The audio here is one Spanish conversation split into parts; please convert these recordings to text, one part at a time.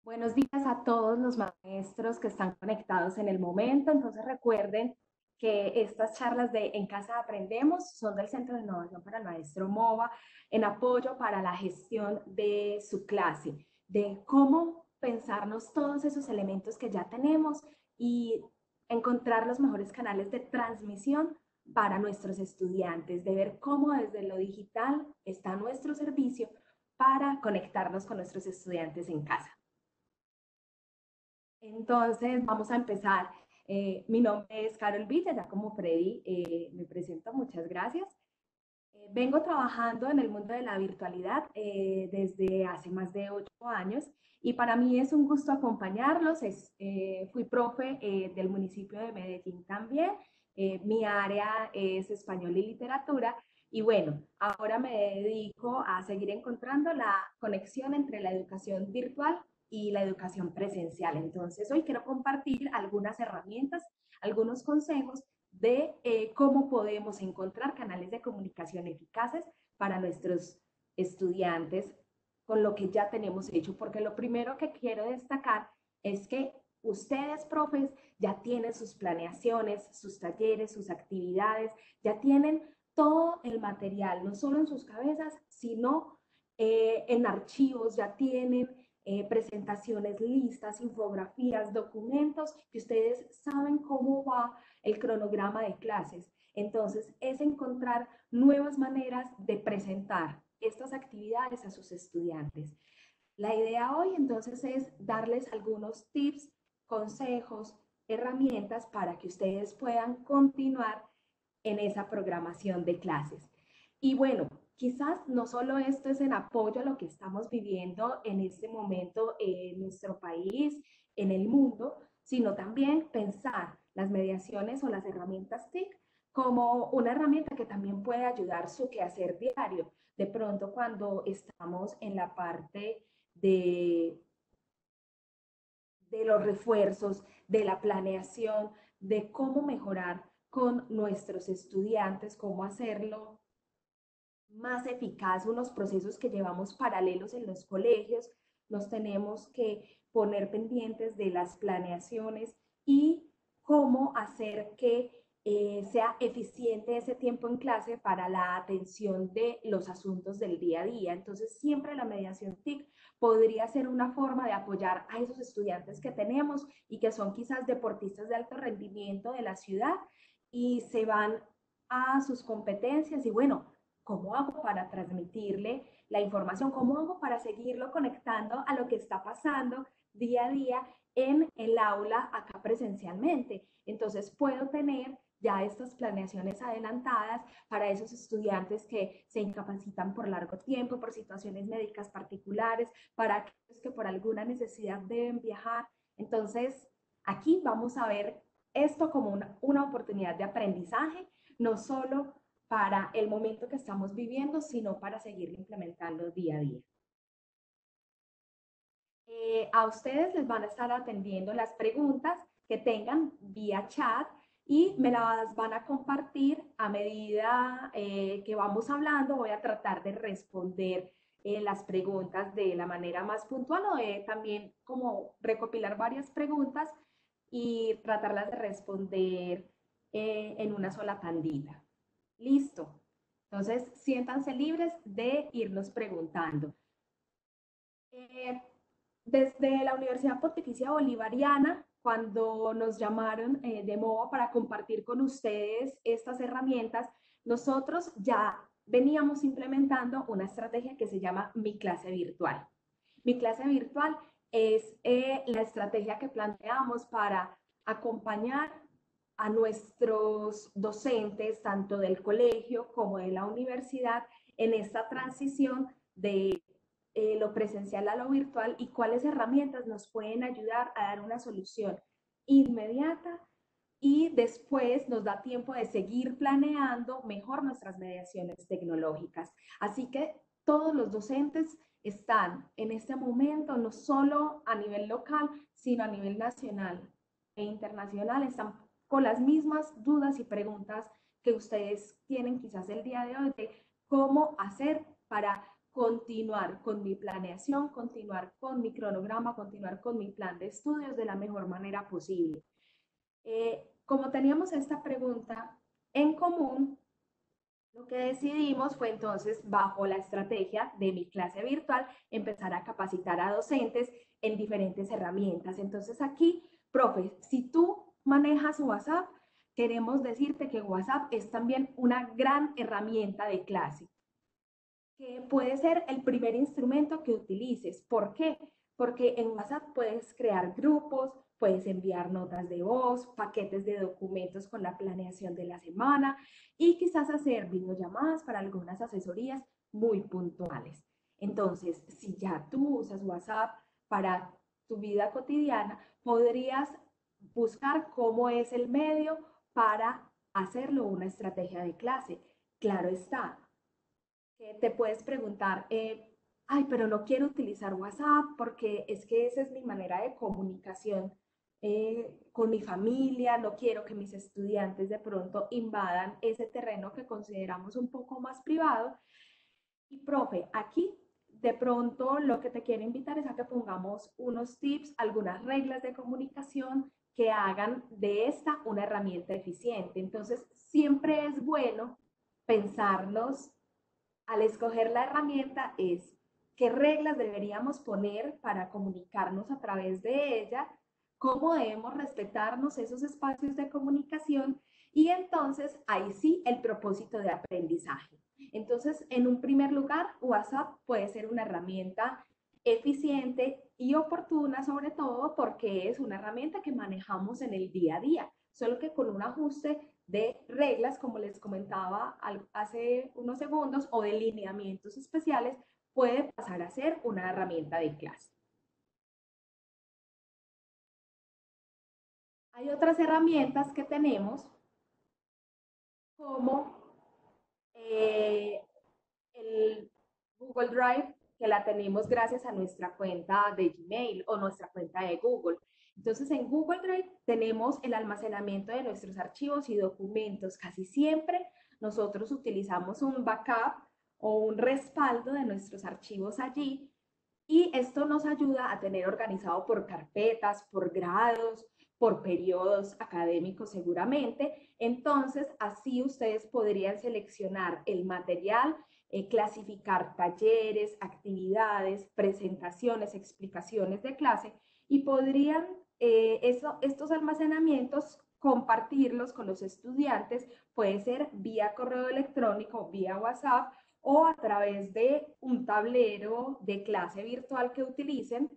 Buenos días a todos los maestros que están conectados en el momento. Entonces recuerden que estas charlas de En Casa Aprendemos son del Centro de Innovación para el Maestro MOVA en apoyo para la gestión de su clase, de cómo pensarnos todos esos elementos que ya tenemos y encontrar los mejores canales de transmisión para nuestros estudiantes, de ver cómo desde lo digital está a nuestro servicio para conectarnos con nuestros estudiantes en casa. Entonces, vamos a empezar. Mi nombre es Carol Villa, ya como Freddy me presento, muchas gracias. Vengo trabajando en el mundo de la virtualidad desde hace más de 8 años y para mí es un gusto acompañarlos. Fui profe del municipio de Medellín también. Mi área es español y literatura y bueno, ahora me dedico a seguir encontrando la conexión entre la educación virtual y la educación presencial. Entonces, hoy quiero compartir algunas herramientas, algunos consejos de cómo podemos encontrar canales de comunicación eficaces para nuestros estudiantes con lo que ya tenemos hecho, porque lo primero que quiero destacar es que ustedes, profes, ya tienen sus planeaciones, sus talleres, sus actividades, ya tienen todo el material, no solo en sus cabezas, sino en archivos, ya tienen presentaciones listas, infografías, documentos, que ustedes saben cómo va el cronograma de clases. Entonces, es encontrar nuevas maneras de presentar estas actividades a sus estudiantes. La idea hoy entonces es darles algunos tips, consejos, herramientas para que ustedes puedan continuar en esa programación de clases. Y bueno, quizás no solo esto es en apoyo a lo que estamos viviendo en este momento en nuestro país, en el mundo, sino también pensar las mediaciones o las herramientas TIC como una herramienta que también puede ayudar su quehacer diario. De pronto cuando estamos en la parte de los refuerzos, de la planeación, de cómo mejorar con nuestros estudiantes, cómo hacerlo más eficaz, unos procesos que llevamos paralelos en los colegios, nos tenemos que poner pendientes de las planeaciones y cómo hacer que sea eficiente ese tiempo en clase para la atención de los asuntos del día a día. Entonces, siempre la mediación TIC podría ser una forma de apoyar a esos estudiantes que tenemos y que son quizás deportistas de alto rendimiento de la ciudad y se van a sus competencias y bueno, ¿cómo hago para transmitirle la información? ¿Cómo hago para seguirlo conectando a lo que está pasando día a día en el aula acá presencialmente? Entonces puedo tener ya estas planeaciones adelantadas para esos estudiantes que se incapacitan por largo tiempo, por situaciones médicas particulares, para aquellos que por alguna necesidad deben viajar. Entonces, aquí vamos a ver esto como una oportunidad de aprendizaje, no solo para el momento que estamos viviendo, sino para seguirlo implementando día a día. A ustedes les van a estar atendiendo las preguntas que tengan vía chat y me las van a compartir a medida que vamos hablando. Voy a tratar de responder las preguntas de la manera más puntual o de también como recopilar varias preguntas y tratarlas de responder en una sola tandita. Listo. Entonces, siéntanse libres de irnos preguntando. Eh, Desde la Universidad Pontificia Bolivariana, cuando nos llamaron de MOVA para compartir con ustedes estas herramientas, nosotros ya veníamos implementando una estrategia que se llama Mi Clase Virtual. Mi Clase Virtual es la estrategia que planteamos para acompañar a nuestros docentes, tanto del colegio como de la universidad, en esta transición de lo presencial a lo virtual y cuáles herramientas nos pueden ayudar a dar una solución inmediata y después nos da tiempo de seguir planeando mejor nuestras mediaciones tecnológicas. Así que todos los docentes están en este momento, no solo a nivel local, sino a nivel nacional e internacional, están con las mismas dudas y preguntas que ustedes tienen quizás el día de hoy de cómo hacer para continuar con mi planeación, continuar con mi cronograma, continuar con mi plan de estudios de la mejor manera posible. Como teníamos esta pregunta en común, lo que decidimos fue entonces, bajo la estrategia de mi clase virtual, empezar a capacitar a docentes en diferentes herramientas. Entonces aquí, profe, si tú manejas WhatsApp, queremos decirte que WhatsApp es también una gran herramienta de clase, que puede ser el primer instrumento que utilices. ¿Por qué? Porque en WhatsApp puedes crear grupos, puedes enviar notas de voz, paquetes de documentos con la planeación de la semana y quizás hacer videollamadas para algunas asesorías muy puntuales. Entonces, si ya tú usas WhatsApp para tu vida cotidiana, podrías buscar cómo es el medio para hacerlo una estrategia de clase. Claro está, que te puedes preguntar, ay, pero no quiero utilizar WhatsApp porque es que esa es mi manera de comunicación con mi familia, no quiero que mis estudiantes de pronto invadan ese terreno que consideramos un poco más privado. Y profe, aquí de pronto lo que te quiero invitar es a que pongamos unos tips, algunas reglas de comunicación que hagan de esta una herramienta eficiente. Entonces, siempre es bueno pensarnos al escoger la herramienta es qué reglas deberíamos poner para comunicarnos a través de ella, cómo debemos respetarnos esos espacios de comunicación y entonces ahí sí el propósito de aprendizaje. Entonces, en un primer lugar, WhatsApp puede ser una herramienta eficiente y oportuna, sobre todo porque es una herramienta que manejamos en el día a día, solo que con un ajuste de reglas, como les comentaba hace unos segundos, o de lineamientos especiales, puede pasar a ser una herramienta de clase. Hay otras herramientas que tenemos, como eh, el Google Drive, que la tenemos gracias a nuestra cuenta de Gmail o nuestra cuenta de Google. Entonces, en Google Drive tenemos el almacenamiento de nuestros archivos y documentos. Casi siempre nosotros utilizamos un backup o un respaldo de nuestros archivos allí y esto nos ayuda a tener organizado por carpetas, por grados, por periodos académicos seguramente. Entonces, así ustedes podrían seleccionar el material, clasificar talleres, actividades, presentaciones, explicaciones de clase y podrían estos almacenamientos compartirlos con los estudiantes, puede ser vía correo electrónico, vía WhatsApp o a través de un tablero de clase virtual que utilicen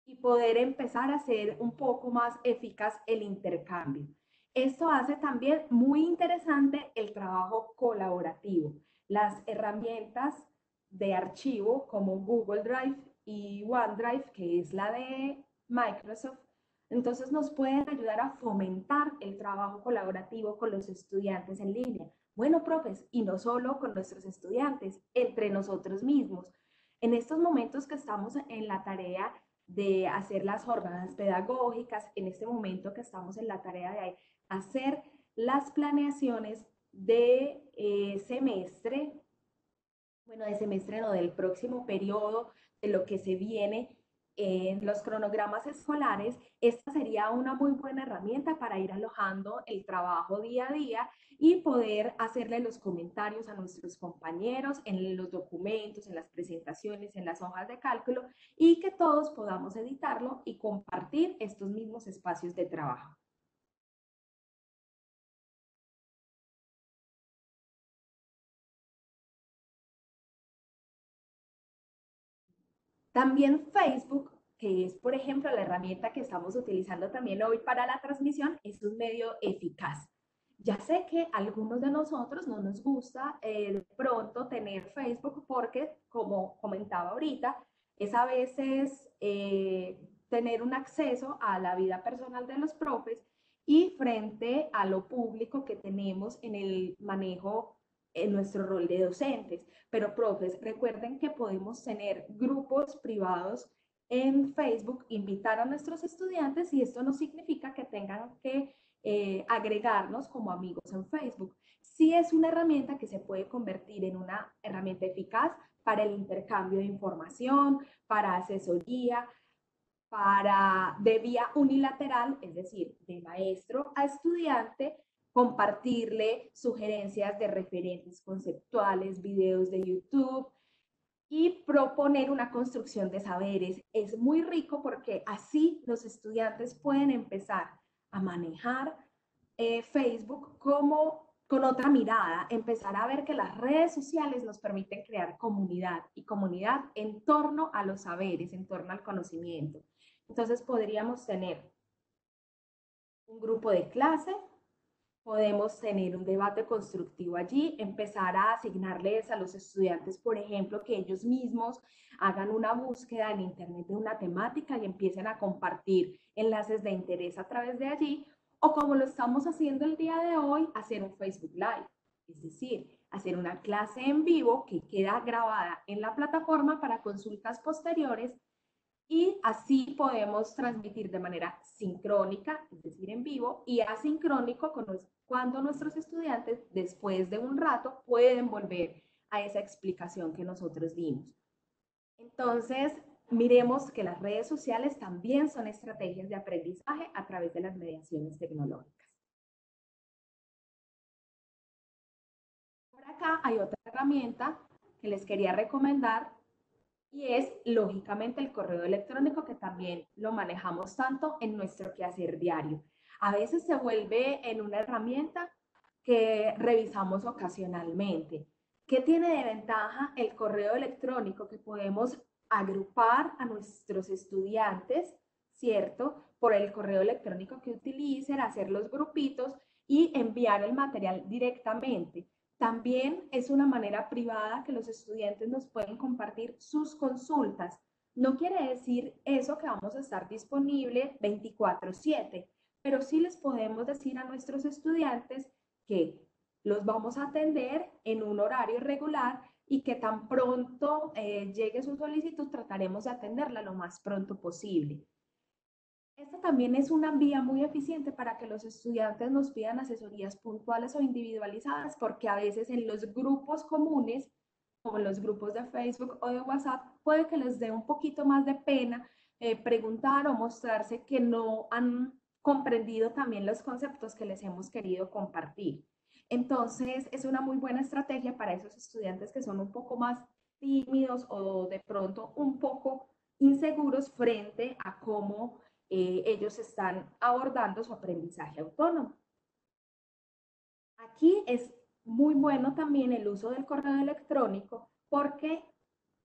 y poder empezar a hacer un poco más eficaz el intercambio. Esto hace también muy interesante el trabajo colaborativo. Las herramientas de archivo como Google Drive y OneDrive, que es la de Microsoft, entonces nos pueden ayudar a fomentar el trabajo colaborativo con los estudiantes en línea. Bueno, profes, y no solo con nuestros estudiantes, entre nosotros mismos. En estos momentos que estamos en la tarea de hacer las jornadas pedagógicas, en este momento que estamos en la tarea de hacer las planeaciones de semestre, bueno, de semestre no, del próximo periodo, de lo que se viene en los cronogramas escolares, esta sería una muy buena herramienta para ir alojando el trabajo día a día y poder hacerle los comentarios a nuestros compañeros en los documentos, en las presentaciones, en las hojas de cálculo y que todos podamos editarlo y compartir estos mismos espacios de trabajo. También Facebook, que es, por ejemplo, la herramienta que estamos utilizando también hoy para la transmisión, es un medio eficaz. Ya sé que a algunos de nosotros no nos gusta de pronto tener Facebook porque, como comentaba ahorita, es a veces tener un acceso a la vida personal de los profes y frente a lo público que tenemos en el manejo en nuestro rol de docentes. Pero, profes, recuerden que podemos tener grupos privados en Facebook, invitar a nuestros estudiantes y esto no significa que tengan que agregarnos como amigos en Facebook. Sí es una herramienta que se puede convertir en una herramienta eficaz para el intercambio de información, para asesoría, para de vía unilateral, es decir, de maestro a estudiante, compartirle sugerencias de referentes conceptuales, videos de YouTube y proponer una construcción de saberes. Es muy rico porque así los estudiantes pueden empezar a manejar Facebook como con otra mirada, empezar a ver que las redes sociales nos permiten crear comunidad y comunidad en torno a los saberes, en torno al conocimiento. Entonces podríamos tener un grupo de clase, podemos tener un debate constructivo allí, empezar a asignarles a los estudiantes, por ejemplo, que ellos mismos hagan una búsqueda en Internet de una temática y empiecen a compartir enlaces de interés a través de allí, o como lo estamos haciendo el día de hoy, hacer un Facebook Live, es decir, hacer una clase en vivo que queda grabada en la plataforma para consultas posteriores y así podemos transmitir de manera sincrónica, es decir, en vivo, y asincrónico cuando nuestros estudiantes, después de un rato, pueden volver a esa explicación que nosotros dimos. Entonces, miremos que las redes sociales también son estrategias de aprendizaje a través de las mediaciones tecnológicas. Por acá hay otra herramienta que les quería recomendar y es lógicamente el correo electrónico que también lo manejamos tanto en nuestro quehacer diario. A veces se vuelve en una herramienta que revisamos ocasionalmente. ¿Qué tiene de ventaja el correo electrónico? Que podemos agrupar a nuestros estudiantes, ¿cierto? Por el correo electrónico que utilicen, hacer los grupitos y enviar el material directamente. También es una manera privada que los estudiantes nos pueden compartir sus consultas. No quiere decir eso que vamos a estar disponible 24/7, pero sí les podemos decir a nuestros estudiantes que los vamos a atender en un horario regular y que tan pronto llegue su solicitud trataremos de atenderla lo más pronto posible. Esta también es una vía muy eficiente para que los estudiantes nos pidan asesorías puntuales o individualizadas, porque a veces en los grupos comunes, como en los grupos de Facebook o de WhatsApp, puede que les dé un poquito más de pena preguntar o mostrarse que no han comprendido también los conceptos que les hemos querido compartir. Entonces, es una muy buena estrategia para esos estudiantes que son un poco más tímidos o de pronto un poco inseguros frente a cómo ellos están abordando su aprendizaje autónomo. Aquí es muy bueno también el uso del correo electrónico porque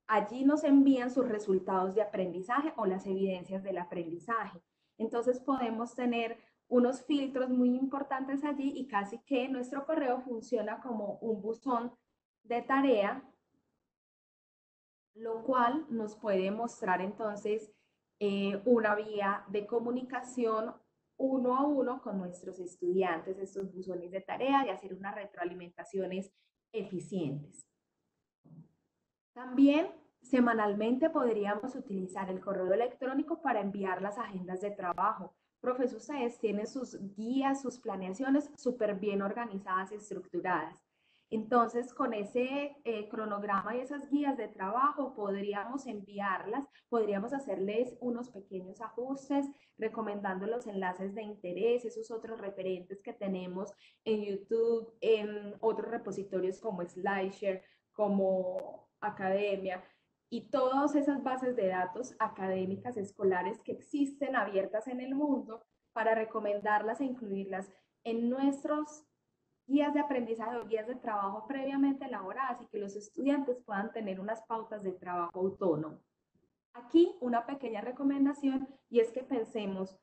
allí nos envían sus resultados de aprendizaje o las evidencias del aprendizaje. Entonces podemos tener unos filtros muy importantes allí y casi que nuestro correo funciona como un buzón de tarea, lo cual nos puede mostrar entonces una vía de comunicación uno a uno con nuestros estudiantes, estos buzones de tarea y hacer unas retroalimentaciones eficientes. También semanalmente podríamos utilizar el correo electrónico para enviar las agendas de trabajo. Profesor, ustedes tienen sus guías, sus planeaciones súper bien organizadas y estructuradas. Entonces, con ese cronograma y esas guías de trabajo podríamos enviarlas, podríamos hacerles unos pequeños ajustes, recomendando los enlaces de interés, esos otros referentes que tenemos en YouTube, en otros repositorios como SlideShare, como Academia y todas esas bases de datos académicas escolares que existen abiertas en el mundo para recomendarlas e incluirlas en nuestros guías de aprendizaje o guías de trabajo previamente elaboradas y que los estudiantes puedan tener unas pautas de trabajo autónomo. Aquí una pequeña recomendación y es que pensemos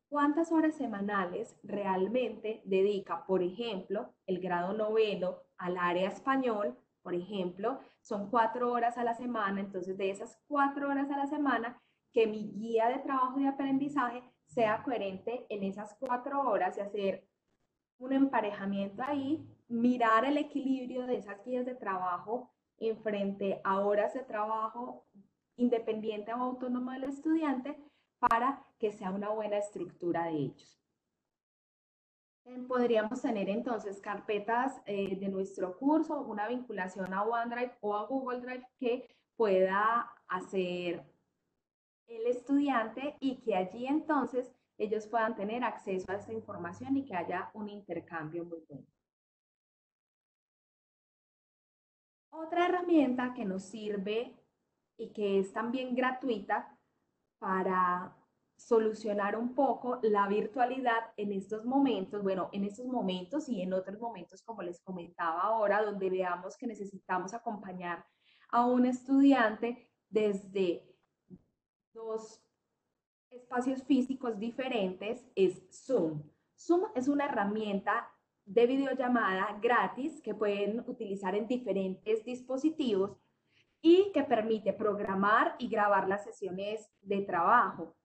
cuántas horas semanales realmente dedica, por ejemplo, el grado noveno al área español, por ejemplo, son 4 horas a la semana, entonces de esas 4 horas a la semana, que mi guía de trabajo y aprendizaje sea coherente en esas 4 horas y hacer un emparejamiento ahí, mirar el equilibrio de esas guías de trabajo en frente a horas de trabajo independiente o autónomo del estudiante para que sea una buena estructura de ellos. Podríamos tener entonces carpetas de nuestro curso, una vinculación a OneDrive o a Google Drive que pueda hacer el estudiante y que allí entonces ellos puedan tener acceso a esta información y que haya un intercambio muy bueno. Otra herramienta que nos sirve y que es también gratuita para solucionar un poco la virtualidad en estos momentos, bueno, en estos momentos y en otros momentos, como les comentaba ahora, donde veamos que necesitamos acompañar a un estudiante desde dos espacios físicos diferentes, es Zoom. Zoom es una herramienta de videollamada gratis que pueden utilizar en diferentes dispositivos y que permite programar y grabar las sesiones de trabajo.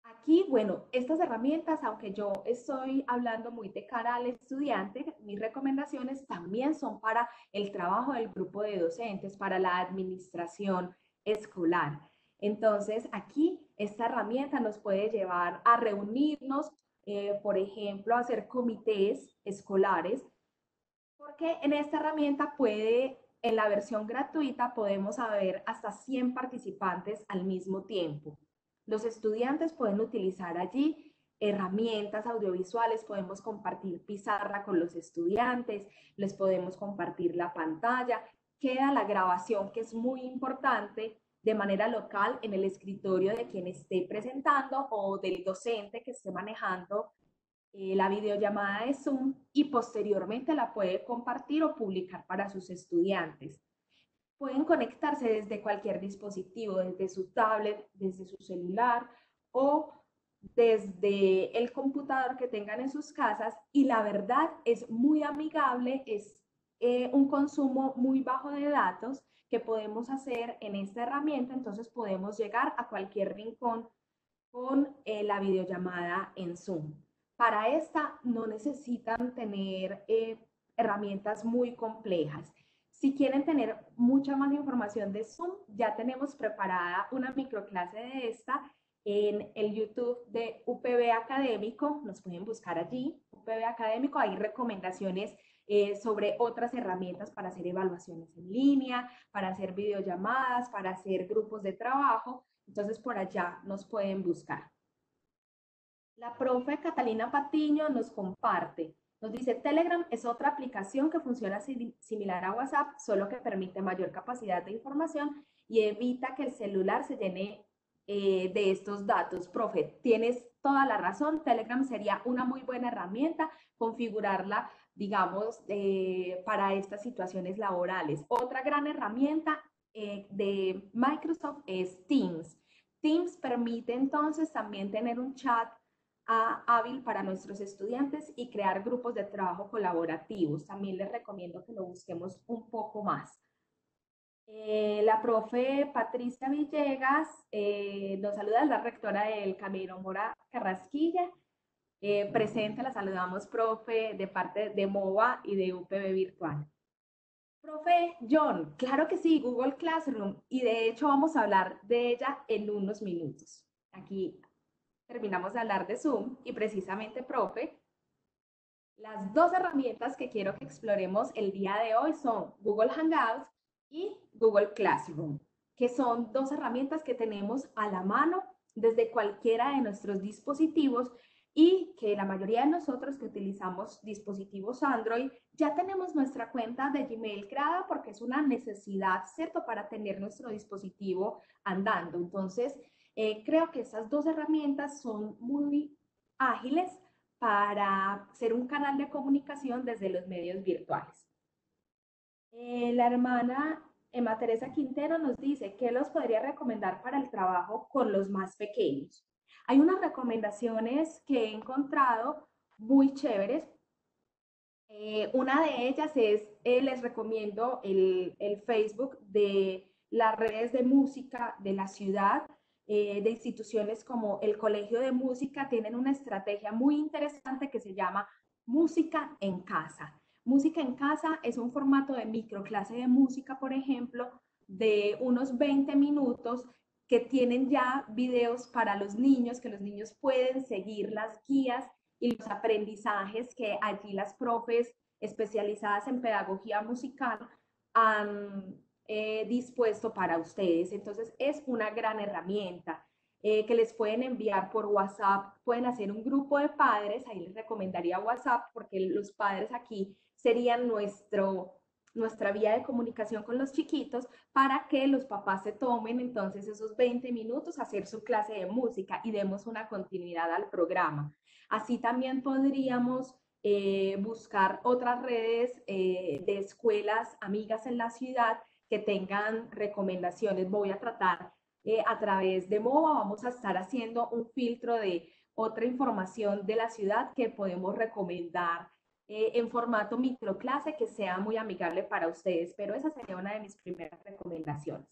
Aquí, bueno, estas herramientas, aunque yo estoy hablando muy de cara al estudiante, mis recomendaciones también son para el trabajo del grupo de docentes, para la administración escolar. Entonces, aquí esta herramienta nos puede llevar a reunirnos, por ejemplo, a hacer comités escolares, porque en esta herramienta puede, en la versión gratuita, podemos haber hasta 100 participantes al mismo tiempo. Los estudiantes pueden utilizar allí herramientas audiovisuales, podemos compartir pizarra con los estudiantes, les podemos compartir la pantalla, queda la grabación que es muy importante de manera local en el escritorio de quien esté presentando o del docente que esté manejando la videollamada de Zoom y posteriormente la puede compartir o publicar para sus estudiantes. Pueden conectarse desde cualquier dispositivo, desde su tablet, desde su celular o desde el computador que tengan en sus casas y la verdad es muy amigable, es un consumo muy bajo de datos que podemos hacer en esta herramienta, entonces podemos llegar a cualquier rincón con la videollamada en Zoom. Para esta no necesitan tener herramientas muy complejas. Si quieren tener mucha más información de Zoom, ya tenemos preparada una microclase de esta en el YouTube de UPB Académico. Nos pueden buscar allí, UPB Académico. Hay recomendaciones sobre otras herramientas para hacer evaluaciones en línea, para hacer videollamadas, para hacer grupos de trabajo. Entonces por allá nos pueden buscar. La profe Catalina Patiño nos comparte, nos dice, Telegram es otra aplicación que funciona similar a WhatsApp, solo que permite mayor capacidad de información y evita que el celular se llene de estos datos. Profe, tienes toda la razón, Telegram sería una muy buena herramienta, configurarla, digamos, para estas situaciones laborales. Otra gran herramienta de Microsoft es Teams. Teams permite entonces también tener un chat hábil para nuestros estudiantes y crear grupos de trabajo colaborativos. También les recomiendo que lo busquemos un poco más. La profe Patricia Villegas nos saluda, es la rectora del Camilo Mora Carrasquilla. Presente, la saludamos, profe, de parte de MOVA y de UPB Virtual. Profe John, claro que sí, Google Classroom, y de hecho vamos a hablar de ella en unos minutos. Aquí terminamos de hablar de Zoom y precisamente, profe, las dos herramientas que quiero que exploremos el día de hoy son Google Hangouts y Google Classroom, que son dos herramientas que tenemos a la mano desde cualquiera de nuestros dispositivos y que la mayoría de nosotros que utilizamos dispositivos Android ya tenemos nuestra cuenta de Gmail creada porque es una necesidad, ¿cierto?, para tener nuestro dispositivo andando. Entonces, creo que esas dos herramientas son muy ágiles para ser un canal de comunicación desde los medios virtuales. La hermana Emma Teresa Quintero nos dice que los podría recomendar para el trabajo con los más pequeños. Hay unas recomendaciones que he encontrado muy chéveres. Una de ellas es, les recomiendo el Facebook de las redes de música de la ciudad, de instituciones como el Colegio de Música, tienen una estrategia muy interesante que se llama Música en Casa. Música en Casa es un formato de microclase de música, por ejemplo, de unos 20 minutos que tienen ya videos para los niños, que los niños pueden seguir las guías y los aprendizajes que allí las profes especializadas en pedagogía musical han dispuesto para ustedes. Entonces es una gran herramienta que les pueden enviar por WhatsApp. Pueden hacer un grupo de padres, ahí les recomendaría WhatsApp porque los padres aquí serían nuestra vía de comunicación con los chiquitos para que los papás se tomen entonces esos 20 minutos a hacer su clase de música y demos una continuidad al programa. Así también podríamos buscar otras redes de escuelas amigas en la ciudad que tengan recomendaciones. Voy a tratar a través de MOVA, vamos a estar haciendo un filtro de otra información de la ciudad que podemos recomendar en formato microclase que sea muy amigable para ustedes, pero esa sería una de mis primeras recomendaciones.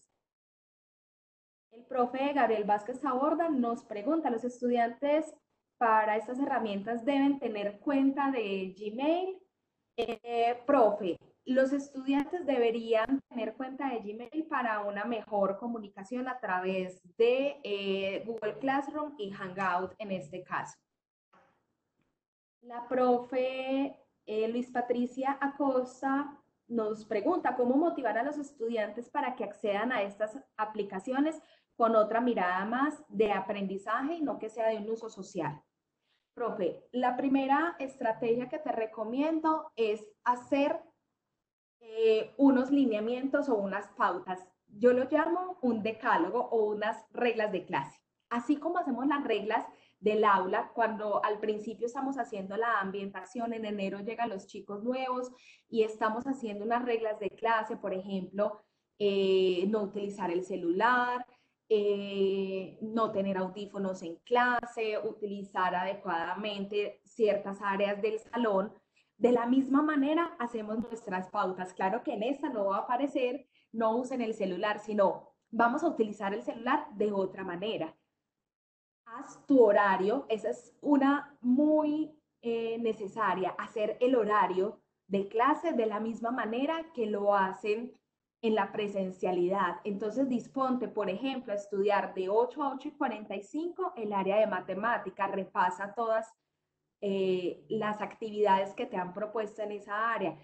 El profe Gabriel Vázquez Saborda nos pregunta, ¿los estudiantes para estas herramientas deben tener cuenta de Gmail? Profe, los estudiantes deberían tener cuenta de Gmail para una mejor comunicación a través de Google Classroom y Hangout en este caso. La profe Luis Patricia Acosta nos pregunta cómo motivar a los estudiantes para que accedan a estas aplicaciones con otra mirada más de aprendizaje y no que sea de un uso social. Profe, la primera estrategia que te recomiendo es hacer unos lineamientos o unas pautas. Yo lo llamo un decálogo o unas reglas de clase. Así como hacemos las reglas del aula, cuando al principio estamos haciendo la ambientación, en enero llegan los chicos nuevos y estamos haciendo unas reglas de clase, por ejemplo, no utilizar el celular, no tener audífonos en clase, utilizar adecuadamente ciertas áreas del salón. De la misma manera hacemos nuestras pautas. Claro que en esta no va a aparecer, no usen el celular, sino vamos a utilizar el celular de otra manera. Haz tu horario, esa es una muy necesaria, hacer el horario de clase de la misma manera que lo hacen en la presencialidad. Entonces disponte, por ejemplo, a estudiar de 8 a 8:45 el área de matemática, repasa todas las actividades que te han propuesto en esa área.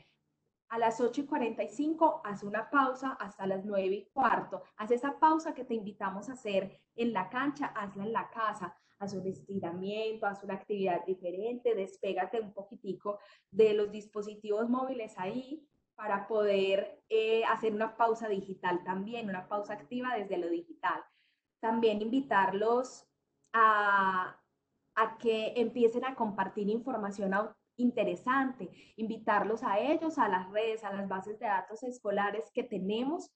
A las 8:45 haz una pausa hasta las 9:15. Haz esa pausa que te invitamos a hacer en la cancha, hazla en la casa. Haz un estiramiento, haz una actividad diferente, despégate un poquitico de los dispositivos móviles ahí para poder hacer una pausa digital también, una pausa activa desde lo digital. También invitarlos a, a que empiecen a compartir información interesante, invitarlos a ellos, a las redes, a las bases de datos escolares que tenemos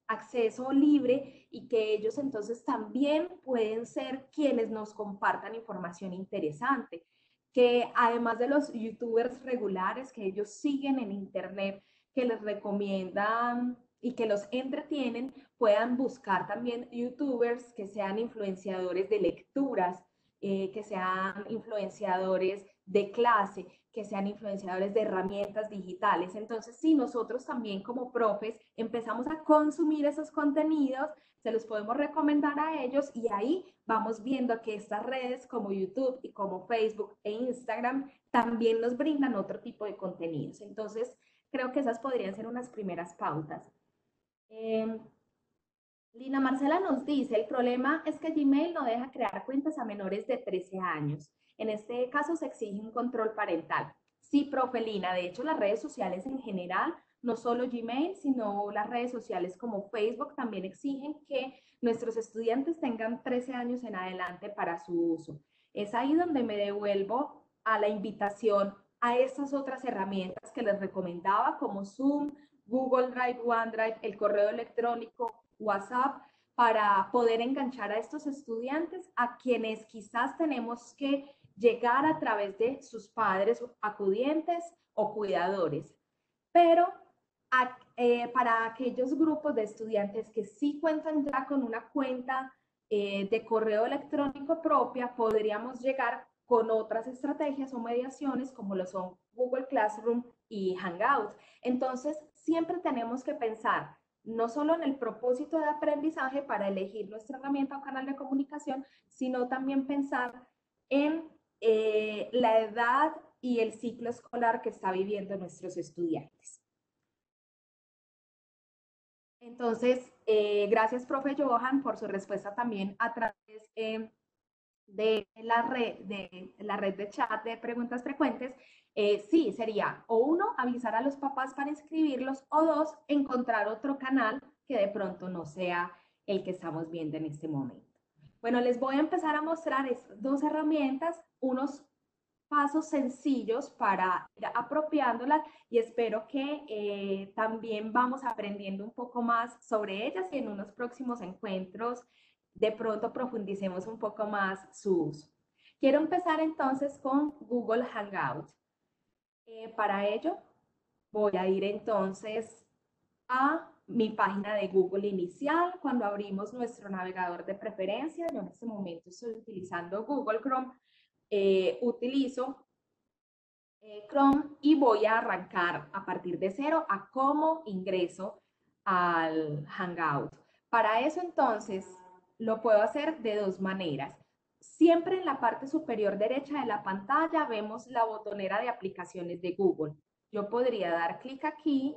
acceso libre y que ellos entonces también pueden ser quienes nos compartan información interesante, que además de los youtubers regulares que ellos siguen en internet, que les recomiendan y que los entretienen, puedan buscar también youtubers que sean influenciadores de lecturas, que sean influenciadores de clase, que sean influenciadores de herramientas digitales. Entonces, si nosotros también como profes empezamos a consumir esos contenidos, se los podemos recomendar a ellos y ahí vamos viendo que estas redes como YouTube y como Facebook e Instagram también nos brindan otro tipo de contenidos. Entonces, creo que esas podrían ser unas primeras pautas. Lina Marcela nos dice, el problema es que Gmail no deja crear cuentas a menores de 13 años. En este caso se exige un control parental. Sí, profe Lina, de hecho las redes sociales en general, no solo Gmail, sino las redes sociales como Facebook también exigen que nuestros estudiantes tengan 13 años en adelante para su uso. Es ahí donde me devuelvo a la invitación a estas otras herramientas que les recomendaba como Zoom, Google Drive, OneDrive, el correo electrónico, WhatsApp, para poder enganchar a estos estudiantes a quienes quizás tenemos que llegar a través de sus padres acudientes o cuidadores. Pero para aquellos grupos de estudiantes que sí cuentan ya con una cuenta de correo electrónico propia, podríamos llegar con otras estrategias o mediaciones como lo son Google Classroom y Hangouts. Entonces, siempre tenemos que pensar no solo en el propósito de aprendizaje para elegir nuestra herramienta o canal de comunicación, sino también pensar en la edad y el ciclo escolar que está viviendo nuestros estudiantes. Entonces, gracias, profe Johan, por su respuesta también a través de la red de chat de preguntas frecuentes. Sí, sería o uno, avisar a los papás para inscribirlos, o dos, encontrar otro canal que de pronto no sea el que estamos viendo en este momento. Bueno, les voy a empezar a mostrar dos herramientas, unos pasos sencillos para ir apropiándolas y espero que también vamos aprendiendo un poco más sobre ellas y en unos próximos encuentros de pronto profundicemos un poco más su uso. Quiero empezar entonces con Google Hangout. Para ello voy a ir entonces a mi página de Google inicial. Cuando abrimos nuestro navegador de preferencia, yo en este momento estoy utilizando Google Chrome, utilizo Chrome y voy a arrancar a partir de cero a cómo ingreso al Hangout. Para eso entonces lo puedo hacer de dos maneras. Siempre en la parte superior derecha de la pantalla vemos la botonera de aplicaciones de Google. Yo podría dar clic aquí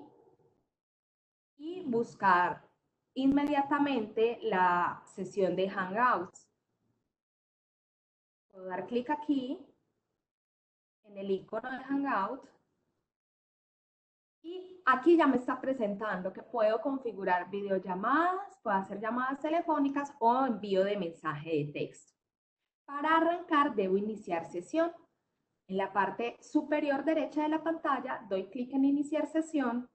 y buscar inmediatamente la sesión de Hangouts. Puedo dar clic aquí en el icono de Hangout y aquí ya me está presentando que puedo configurar videollamadas, puedo hacer llamadas telefónicas o envío de mensaje de texto. Para arrancar debo iniciar sesión. En la parte superior derecha de la pantalla doy clic en iniciar sesión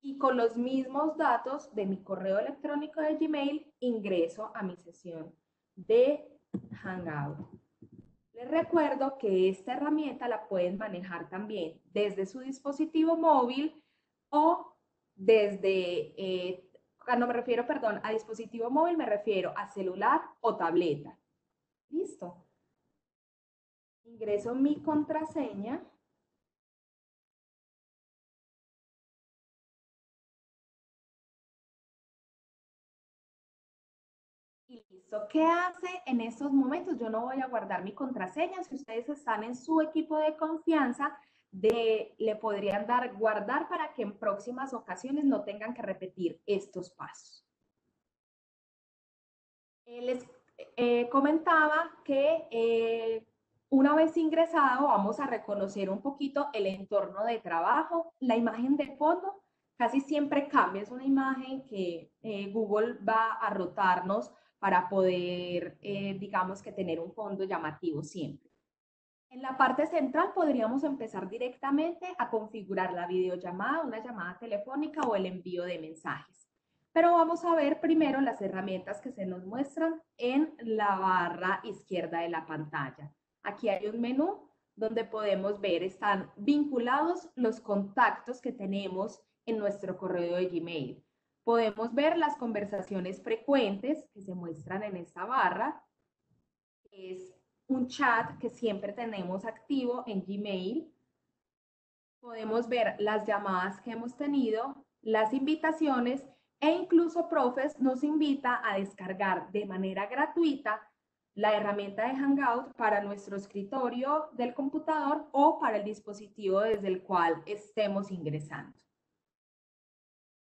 y con los mismos datos de mi correo electrónico de Gmail ingreso a mi sesión de Hangout. Les recuerdo que esta herramienta la pueden manejar también desde su dispositivo móvil o desde, cuando me refiero, perdón, a dispositivo móvil me refiero a celular o tableta. Listo. Ingreso mi contraseña. Y listo. ¿Qué hace en estos momentos? Yo no voy a guardar mi contraseña. Si ustedes están en su equipo de confianza, le podrían dar guardar para que en próximas ocasiones no tengan que repetir estos pasos. Les comentaba que una vez ingresado vamos a reconocer un poquito el entorno de trabajo. La imagen de fondo casi siempre cambia, es una imagen que Google va a rotarnos para poder, digamos que tener un fondo llamativo siempre. En la parte central podríamos empezar directamente a configurar la videollamada, una llamada telefónica o el envío de mensajes. Pero vamos a ver primero las herramientas que se nos muestran en la barra izquierda de la pantalla. Aquí hay un menú donde podemos ver, están vinculados los contactos que tenemos en nuestro correo de Gmail. Podemos ver las conversaciones frecuentes que se muestran en esta barra. Es un chat que siempre tenemos activo en Gmail. Podemos ver las llamadas que hemos tenido, las invitaciones e incluso Profes nos invita a descargar de manera gratuita la herramienta de Hangout para nuestro escritorio del computador o para el dispositivo desde el cual estemos ingresando.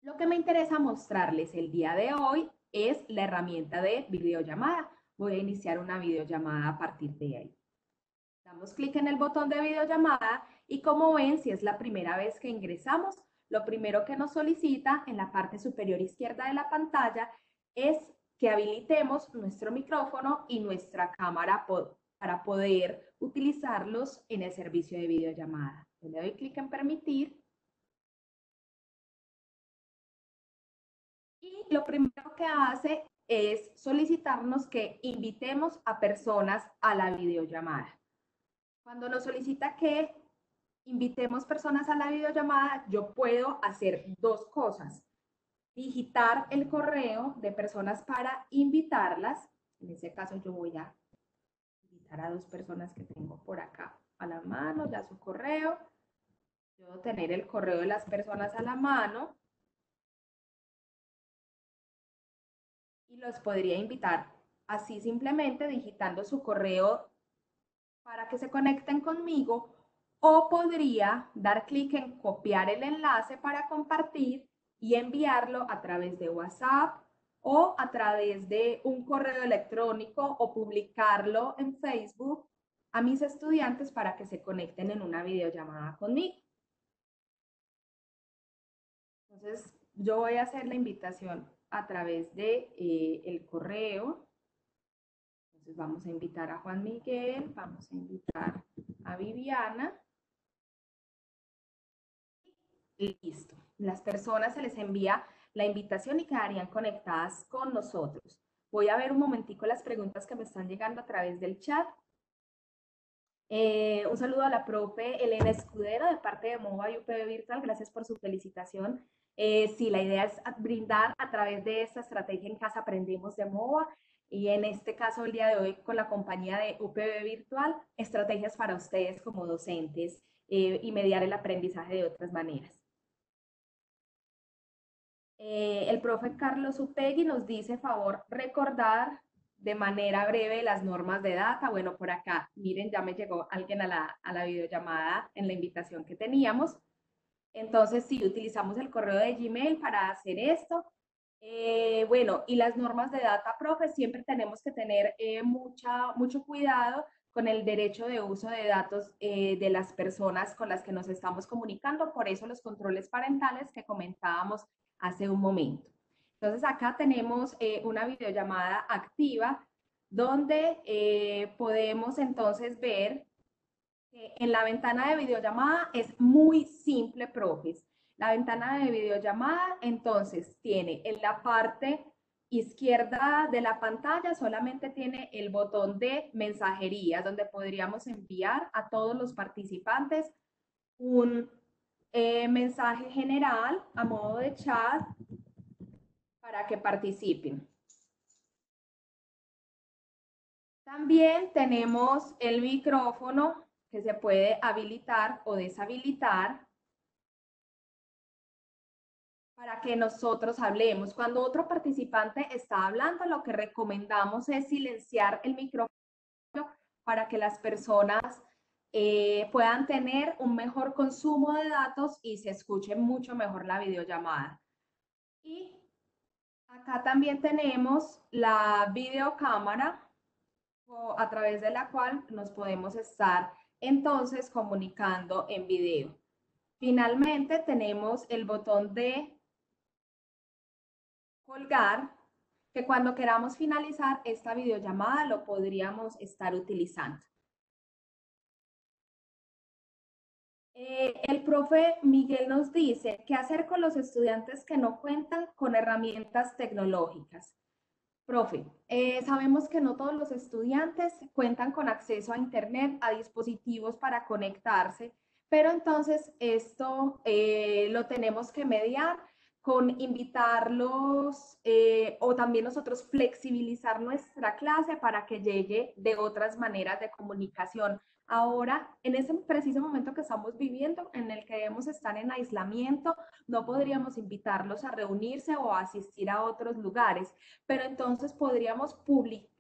Lo que me interesa mostrarles el día de hoy es la herramienta de videollamada. Voy a iniciar una videollamada a partir de ahí. Damos clic en el botón de videollamada y como ven, si es la primera vez que ingresamos, lo primero que nos solicita en la parte superior izquierda de la pantalla es que habilitemos nuestro micrófono y nuestra cámara para poder utilizarlos en el servicio de videollamada. Yo le doy clic en permitir y lo primero que hace es solicitarnos que invitemos a personas a la videollamada. Cuando nos solicita que invitemos personas a la videollamada, yo puedo hacer dos cosas. Digitar el correo de personas para invitarlas. En ese caso yo voy a invitar a dos personas que tengo por acá a la mano, ya su correo. Yo debo tener el correo de las personas a la mano y los podría invitar así simplemente digitando su correo para que se conecten conmigo o podría dar clic en copiar el enlace para compartir y enviarlo a través de WhatsApp o a través de un correo electrónico o publicarlo en Facebook a mis estudiantes para que se conecten en una videollamada conmigo. Entonces, yo voy a hacer la invitación a través de el correo. Entonces, vamos a invitar a Juan Miguel, vamos a invitar a Viviana. Listo. Las personas se les envía la invitación y quedarían conectadas con nosotros. Voy a ver un momentico las preguntas que me están llegando a través del chat. Un saludo a la profe Elena Escudero de parte de MOVA y UPB Virtual. Gracias por su felicitación. Sí, la idea es brindar a través de esta estrategia en casa aprendimos de MOVA y en este caso el día de hoy con la compañía de UPB Virtual, estrategias para ustedes como docentes y mediar el aprendizaje de otras maneras. El profe Carlos Upegui nos dice, favor, recordar de manera breve las normas de data. Bueno, por acá, miren, ya me llegó alguien a la videollamada en la invitación que teníamos. Entonces, sí, utilizamos el correo de Gmail para hacer esto. Bueno, y las normas de data, profe, siempre tenemos que tener mucho cuidado con el derecho de uso de datos de las personas con las que nos estamos comunicando. Por eso los controles parentales que comentábamos hace un momento. Entonces, acá tenemos una videollamada activa donde podemos entonces ver en la ventana de videollamada es muy simple, profes. La ventana de videollamada entonces tiene en la parte izquierda de la pantalla solamente tiene el botón de mensajería donde podríamos enviar a todos los participantes un mensaje general a modo de chat para que participen. También tenemos el micrófono que se puede habilitar o deshabilitar para que nosotros hablemos. Cuando otro participante está hablando, lo que recomendamos es silenciar el micrófono para que las personas puedan tener un mejor consumo de datos y se escuche mucho mejor la videollamada. Y acá también tenemos la videocámara a través de la cual nos podemos estar entonces comunicando en video. Finalmente tenemos el botón de colgar, que cuando queramos finalizar esta videollamada lo podríamos estar utilizando. El profe Miguel nos dice, ¿qué hacer con los estudiantes que no cuentan con herramientas tecnológicas? Profe, sabemos que no todos los estudiantes cuentan con acceso a Internet, a dispositivos para conectarse, pero entonces esto lo tenemos que mediar con invitarlos o también nosotros flexibilizar nuestra clase para que llegue de otras maneras de comunicación. Ahora, en ese preciso momento que estamos viviendo, en el que debemos estar en aislamiento, no podríamos invitarlos a reunirse o a asistir a otros lugares, pero entonces podríamos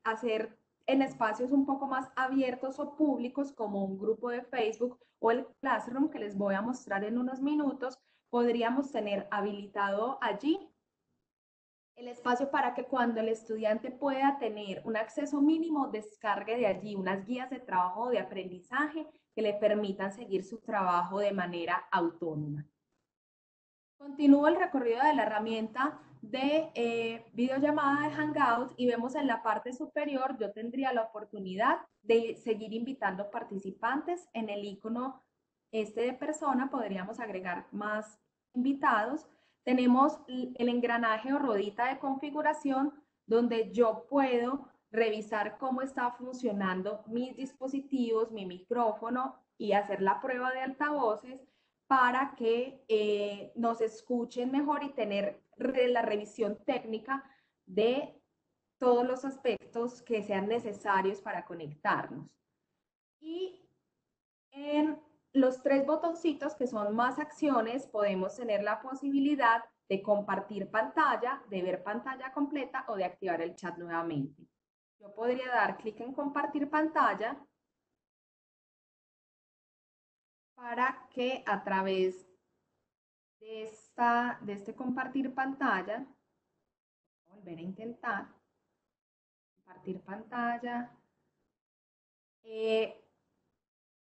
hacer en espacios un poco más abiertos o públicos como un grupo de Facebook o el Classroom que les voy a mostrar en unos minutos, podríamos tener habilitado allí el espacio para que cuando el estudiante pueda tener un acceso mínimo, descargue de allí unas guías de trabajo o de aprendizaje que le permitan seguir su trabajo de manera autónoma. Continúo el recorrido de la herramienta de videollamada de Hangout y vemos en la parte superior, yo tendría la oportunidad de seguir invitando participantes. En el icono este de persona podríamos agregar más invitados. Tenemos el engranaje o rodita de configuración donde yo puedo revisar cómo está funcionando mis dispositivos, mi micrófono y hacer la prueba de altavoces para que nos escuchen mejor y tener la revisión técnica de todos los aspectos que sean necesarios para conectarnos. Y en los tres botoncitos que son más acciones, podemos tener la posibilidad de compartir pantalla, de ver pantalla completa o de activar el chat nuevamente. Yo podría dar clic en compartir pantalla para que a través de este compartir pantalla, volver a intentar, compartir pantalla,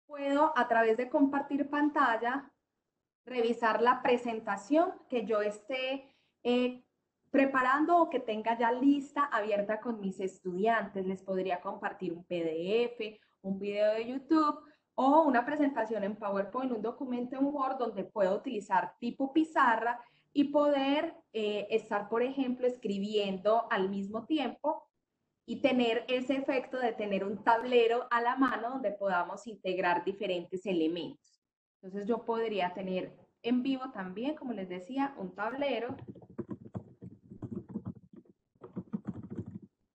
puedo a través de compartir pantalla revisar la presentación que yo esté preparando o que tenga ya lista, abierta con mis estudiantes. Les podría compartir un PDF, un video de YouTube o una presentación en PowerPoint, un documento en Word donde puedo utilizar tipo pizarra y poder estar, por ejemplo, escribiendo al mismo tiempo y tener ese efecto de tener un tablero a la mano donde podamos integrar diferentes elementos. Entonces yo podría tener en vivo también, como les decía, un tablero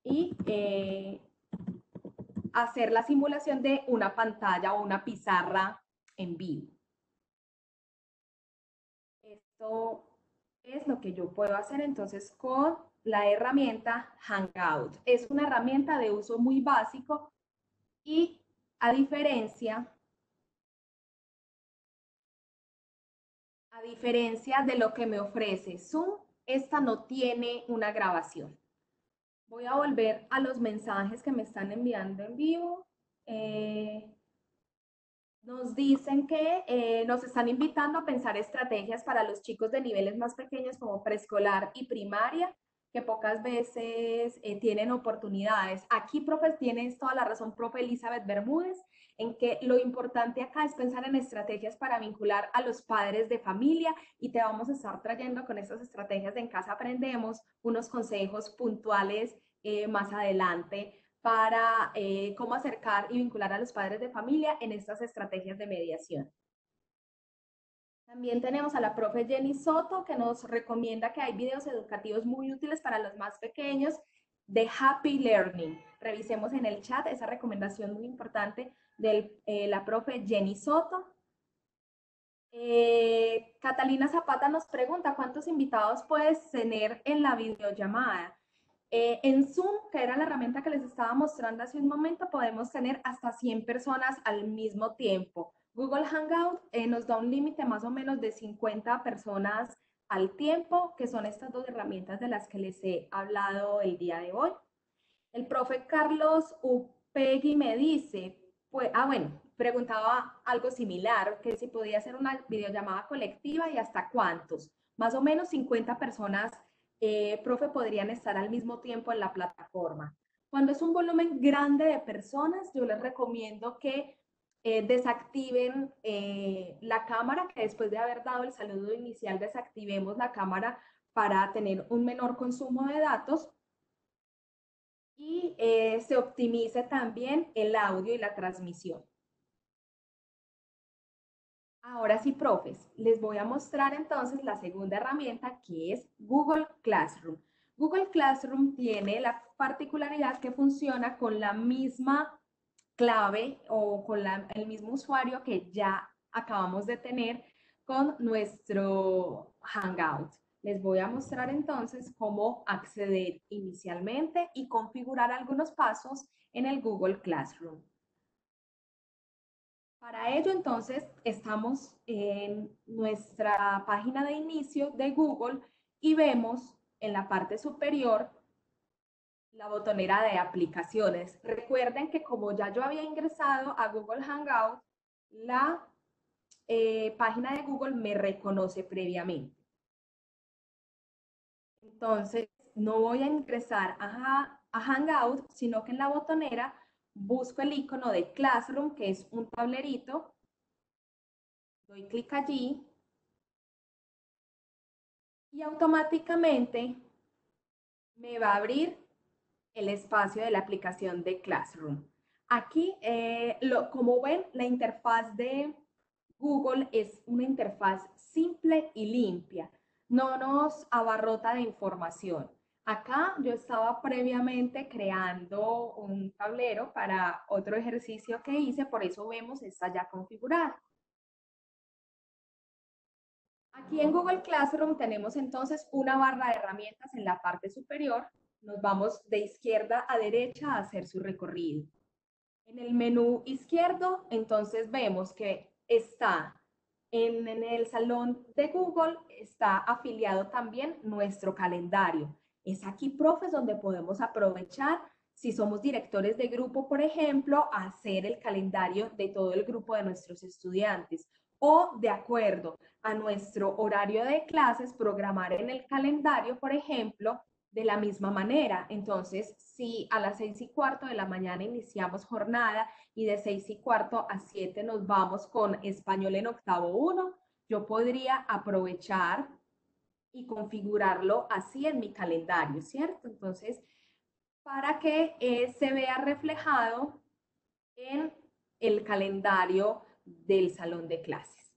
y hacer la simulación de una pantalla o una pizarra en vivo. Esto es lo que yo puedo hacer entonces con la herramienta Hangout. Es una herramienta de uso muy básico y a diferencia de lo que me ofrece Zoom, esta no tiene una grabación. Voy a volver a los mensajes que me están enviando en vivo. Nos dicen que nos están invitando a pensar estrategias para los chicos de niveles más pequeños como preescolar y primaria, que pocas veces tienen oportunidades. Aquí, profe, tienes toda la razón, profe Elizabeth Bermúdez, en que lo importante acá es pensar en estrategias para vincular a los padres de familia y te vamos a estar trayendo con estas estrategias de En Casa Aprendemos unos consejos puntuales más adelante para cómo acercar y vincular a los padres de familia en estas estrategias de mediación. También tenemos a la profe Jenny Soto, que nos recomienda que hay videos educativos muy útiles para los más pequeños de Happy Learning. Revisemos en el chat esa recomendación muy importante de la profe Jenny Soto. Catalina Zapata nos pregunta, ¿cuántos invitados puedes tener en la videollamada? En Zoom, que era la herramienta que les estaba mostrando hace un momento, podemos tener hasta 100 personas al mismo tiempo. Google Hangout nos da un límite más o menos de 50 personas al tiempo, que son estas dos herramientas de las que les he hablado el día de hoy. El profe Carlos Upegui me dice, pues, bueno, preguntaba algo similar, que si podía hacer una videollamada colectiva y hasta cuántos. Más o menos 50 personas, profe, podrían estar al mismo tiempo en la plataforma. Cuando es un volumen grande de personas, yo les recomiendo que desactiven la cámara, que después de haber dado el saludo inicial, desactivemos la cámara para tener un menor consumo de datos y se optimice también el audio y la transmisión. Ahora sí, profes, les voy a mostrar entonces la segunda herramienta, que es Google Classroom. Google Classroom tiene la particularidad que funciona con la misma clave o con el mismo usuario que ya acabamos de tener con nuestro Hangout. Les voy a mostrar entonces cómo acceder inicialmente y configurar algunos pasos en el Google Classroom. Para ello, entonces, estamos en nuestra página de inicio de Google y vemos en la parte superior la botonera de aplicaciones. Recuerden que como ya yo había ingresado a Google Hangout, la página de Google me reconoce previamente. Entonces, no voy a ingresar a Hangout, sino que en la botonera busco el icono de Classroom, que es un tablerito, doy clic allí y automáticamente me va a abrir el espacio de la aplicación de Classroom. Aquí, como ven, la interfaz de Google es una interfaz simple y limpia. No nos abarrota de información. Acá yo estaba previamente creando un tablero para otro ejercicio que hice, por eso vemos está ya configurada. Aquí en Google Classroom tenemos entonces una barra de herramientas en la parte superior. Nos vamos de izquierda a derecha a hacer su recorrido. En el menú izquierdo, entonces vemos que está en el salón de Google, está afiliado también nuestro calendario. Es aquí, profes, donde podemos aprovechar, si somos directores de grupo, por ejemplo, hacer el calendario de todo el grupo de nuestros estudiantes o de acuerdo a nuestro horario de clases, programar en el calendario, por ejemplo, de la misma manera. Entonces, si a las 6:15 de la mañana iniciamos jornada y de 6:15 a 7 nos vamos con español en octavo 1, yo podría aprovechar y configurarlo así en mi calendario, ¿cierto? Entonces, para que se vea reflejado en el calendario del salón de clases.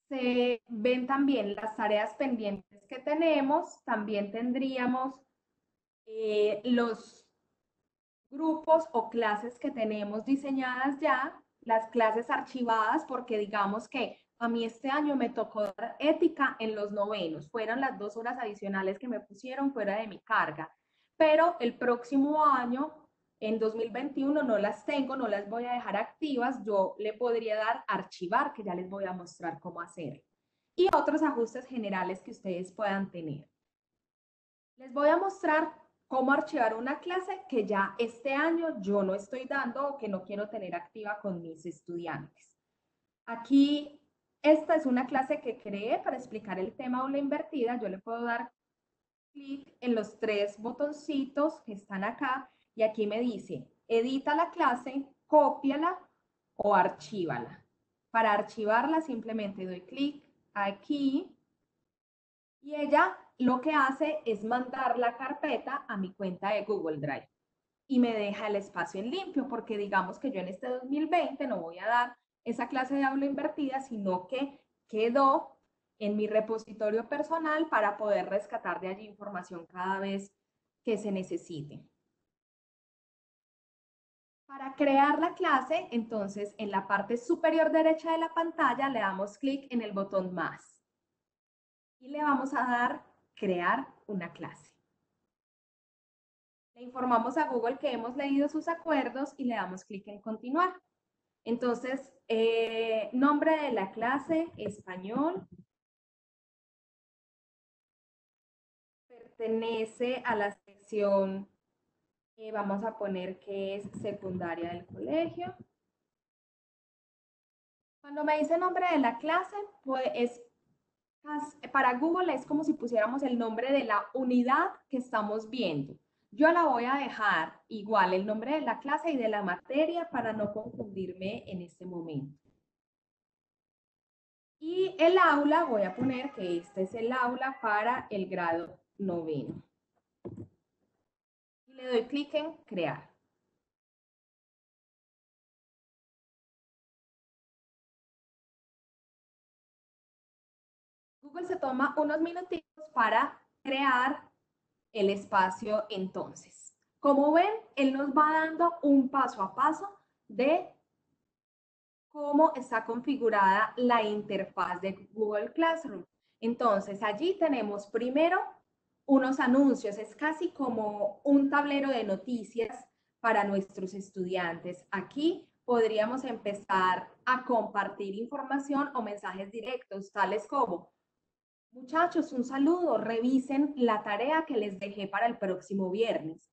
Se ven también las tareas pendientes que tenemos, también tendríamos los grupos o clases que tenemos diseñadas ya, las clases archivadas, porque digamos que a mí este año me tocó dar ética en los novenos, fueron las 2 horas adicionales que me pusieron fuera de mi carga, pero el próximo año, en 2021, no las tengo, no las voy a dejar activas, yo le podría dar archivar, que ya les voy a mostrar cómo hacer, y otros ajustes generales que ustedes puedan tener. Les voy a mostrar cómo archivar una clase que ya este año yo no estoy dando o que no quiero tener activa con mis estudiantes. Aquí, esta es una clase que creé para explicar el tema aula invertida. Yo le puedo dar clic en los 3 botoncitos que están acá y aquí me dice, edita la clase, cópiala o archívala. Para archivarla simplemente doy clic aquí y ella lo que hace es mandar la carpeta a mi cuenta de Google Drive y me deja el espacio en limpio, porque digamos que yo en este 2020 no voy a dar esa clase de aula invertida, sino que quedó en mi repositorio personal para poder rescatar de allí información cada vez que se necesite. Para crear la clase, entonces en la parte superior derecha de la pantalla le damos clic en el botón más y le vamos a dar crear una clase. Le informamos a Google que hemos leído sus acuerdos y le damos clic en continuar. Entonces, nombre de la clase, español, pertenece a la sección, vamos a poner que es secundaria del colegio. Cuando me dice nombre de la clase, pues para Google es como si pusiéramos el nombre de la unidad que estamos viendo. Yo la voy a dejar igual el nombre de la clase y de la materia para no confundirme en este momento. Y el aula, voy a poner que este es el aula para el grado noveno. Y le doy clic en crear. Google se toma unos minutitos para crear el espacio entonces. Como ven, él nos va dando un paso a paso de cómo está configurada la interfaz de Google Classroom. Entonces, allí tenemos primero unos anuncios, es casi como un tablero de noticias para nuestros estudiantes. Aquí podríamos empezar a compartir información o mensajes directos, tales como, muchachos, un saludo, revisen la tarea que les dejé para el próximo viernes.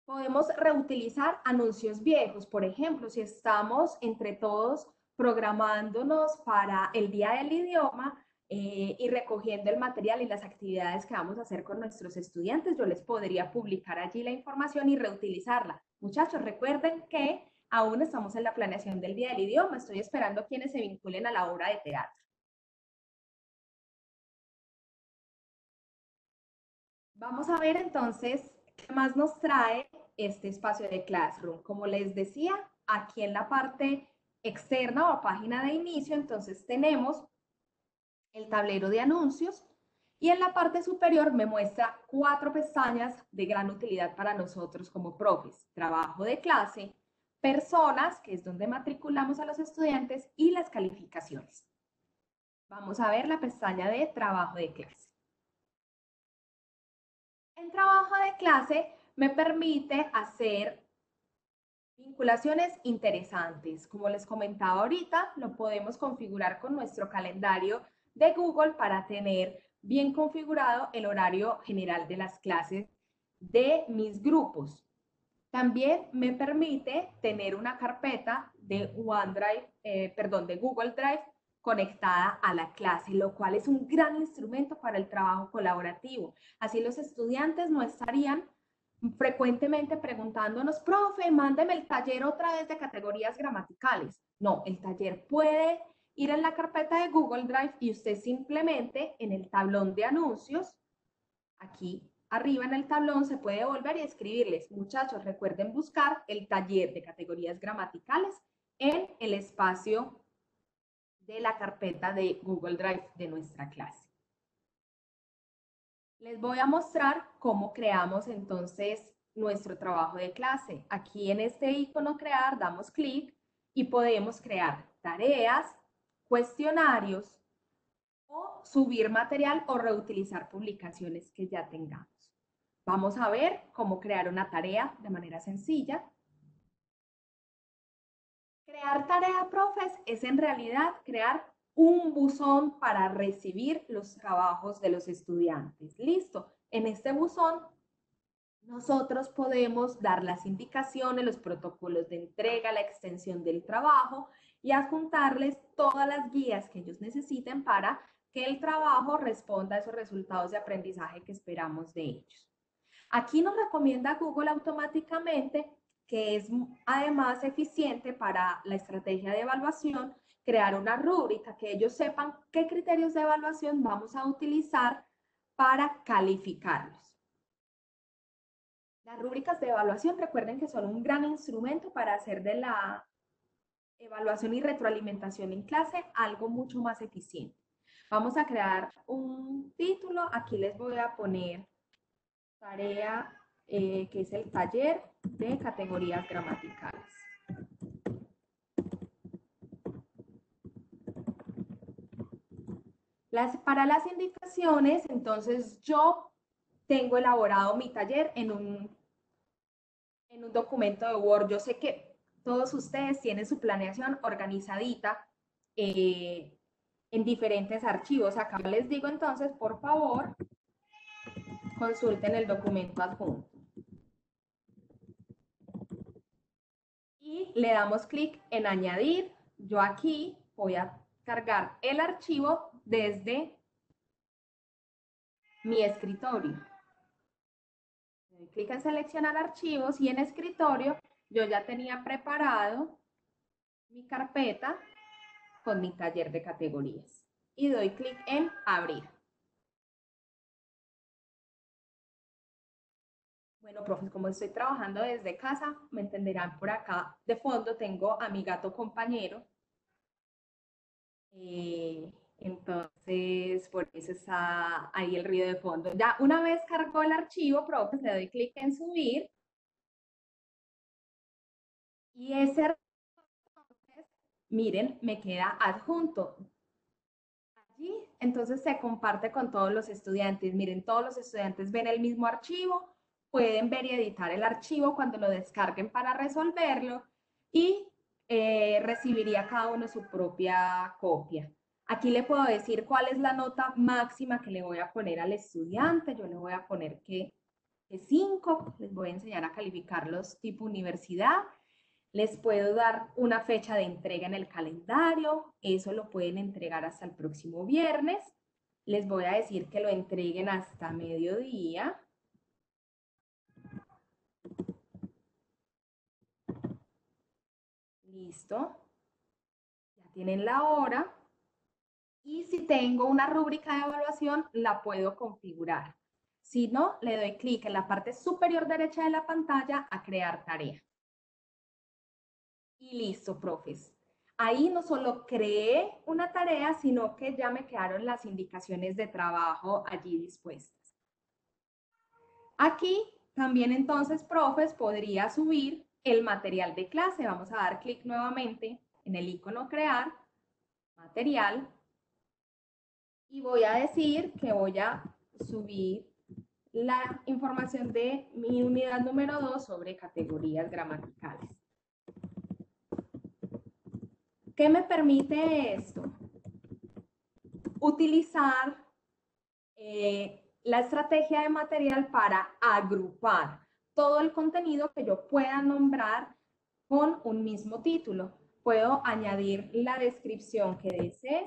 Podemos reutilizar anuncios viejos, por ejemplo, si estamos entre todos programándonos para el Día del Idioma y recogiendo el material y las actividades que vamos a hacer con nuestros estudiantes, yo les podría publicar allí la información y reutilizarla. Muchachos, recuerden que aún estamos en la planeación del Día del Idioma, estoy esperando quienes se vinculen a la obra de teatro. Vamos a ver entonces qué más nos trae este espacio de Classroom. Como les decía, aquí en la parte externa o página de inicio, entonces tenemos el tablero de anuncios y en la parte superior me muestra 4 pestañas de gran utilidad para nosotros como profes. Trabajo de clase, personas, que es donde matriculamos a los estudiantes, y las calificaciones. Vamos a ver la pestaña de trabajo de clase. El trabajo de clase me permite hacer Vinculaciones interesantes. Como les comentaba ahorita, lo podemos configurar con nuestro calendario de Google para tener bien configurado el horario general de las clases de mis grupos. También me permite tener una carpeta de OneDrive, de Google Drive conectada a la clase, lo cual es un gran instrumento para el trabajo colaborativo. Así los estudiantes no estarían frecuentemente preguntándonos, profe, mándeme el taller otra vez de categorías gramaticales. No, el taller puede ir en la carpeta de Google Drive y usted simplemente en el tablón de anuncios, aquí arriba en el tablón, se puede volver y escribirles, muchachos, recuerden buscar el taller de categorías gramaticales en el espacio de la carpeta de Google Drive de nuestra clase. Les voy a mostrar cómo creamos entonces nuestro trabajo de clase. Aquí en este icono crear damos clic y podemos crear tareas, cuestionarios o subir material o reutilizar publicaciones que ya tengamos. Vamos a ver cómo crear una tarea de manera sencilla. Crear tarea, profes, es en realidad crear un buzón para recibir los trabajos de los estudiantes. Listo. En este buzón nosotros podemos dar las indicaciones, los protocolos de entrega, la extensión del trabajo y adjuntarles todas las guías que ellos necesiten para que el trabajo responda a esos resultados de aprendizaje que esperamos de ellos. Aquí nos recomienda Google automáticamente, que es además eficiente para la estrategia de evaluación, crear una rúbrica, que ellos sepan qué criterios de evaluación vamos a utilizar para calificarlos. Las rúbricas de evaluación, recuerden que son un gran instrumento para hacer de la evaluación y retroalimentación en clase algo mucho más eficiente. Vamos a crear un título, aquí les voy a poner tarea, que es el taller de categorías gramaticales. Para las indicaciones, entonces yo tengo elaborado mi taller en un documento de Word. Yo sé que todos ustedes tienen su planeación organizadita en diferentes archivos. Acá les digo entonces, por favor, consulten el documento adjunto. Y le damos clic en añadir. Yo aquí voy a cargar el archivo desde mi escritorio. Doy clic en seleccionar archivos y en escritorio yo ya tenía preparado mi carpeta con mi taller de categorías. Y doy clic en abrir. Bueno, profes, como estoy trabajando desde casa, me entenderán por acá. De fondo tengo a mi gato compañero. Entonces, por eso está ahí el ruido de fondo. Ya una vez cargó el archivo, profes, le doy clic en subir. Y ese, miren, me queda adjunto. Allí, entonces se comparte con todos los estudiantes. Miren, todos los estudiantes ven el mismo archivo, pueden ver y editar el archivo cuando lo descarguen para resolverlo y recibiría cada uno su propia copia. Aquí le puedo decir cuál es la nota máxima que le voy a poner al estudiante. Yo le voy a poner que 5, les voy a enseñar a calificarlos tipo universidad. Les puedo dar una fecha de entrega en el calendario, eso lo pueden entregar hasta el próximo viernes. Les voy a decir que lo entreguen hasta mediodía. Listo. Ya tienen la hora. Y si tengo una rúbrica de evaluación, la puedo configurar. Si no, le doy clic en la parte superior derecha de la pantalla a crear tarea. Y listo, profes. Ahí no solo creé una tarea, sino que ya me quedaron las indicaciones de trabajo allí dispuestas. Aquí también entonces, profes, podría subir el material de clase. Vamos a dar clic nuevamente en el icono crear, material, y voy a decir que voy a subir la información de mi unidad número 2 sobre categorías gramaticales. ¿Qué me permite esto? Utilizar la estrategia de material para agrupar todo el contenido que yo pueda nombrar con un mismo título. Puedo añadir la descripción que desee.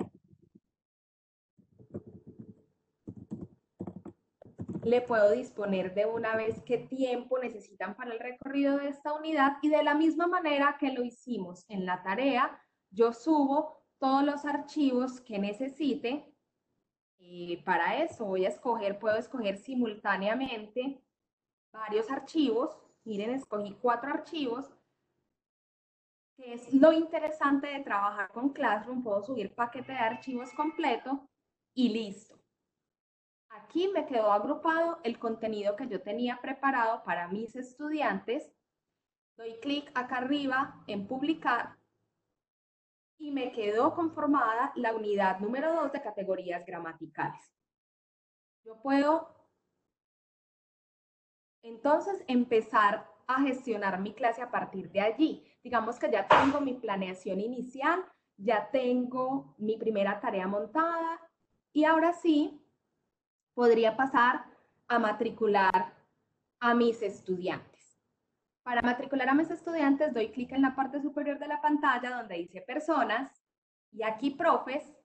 Le puedo disponer de una vez qué tiempo necesitan para el recorrido de esta unidad y de la misma manera que lo hicimos en la tarea, yo subo todos los archivos que necesite. Para eso voy a escoger, puedo escoger simultáneamente varios archivos. Miren, escogí 4 archivos, que es lo interesante de trabajar con Classroom. Puedo subir paquete de archivos completo y listo. Aquí me quedó agrupado el contenido que yo tenía preparado para mis estudiantes. Doy clic acá arriba en publicar y me quedó conformada la unidad número 2 de categorías gramaticales. Yo puedo entonces empezar a gestionar mi clase a partir de allí. Digamos que ya tengo mi planeación inicial, ya tengo mi primera tarea montada y ahora sí podría pasar a matricular a mis estudiantes. Para matricular a mis estudiantes doy clic en la parte superior de la pantalla donde dice personas y aquí profes.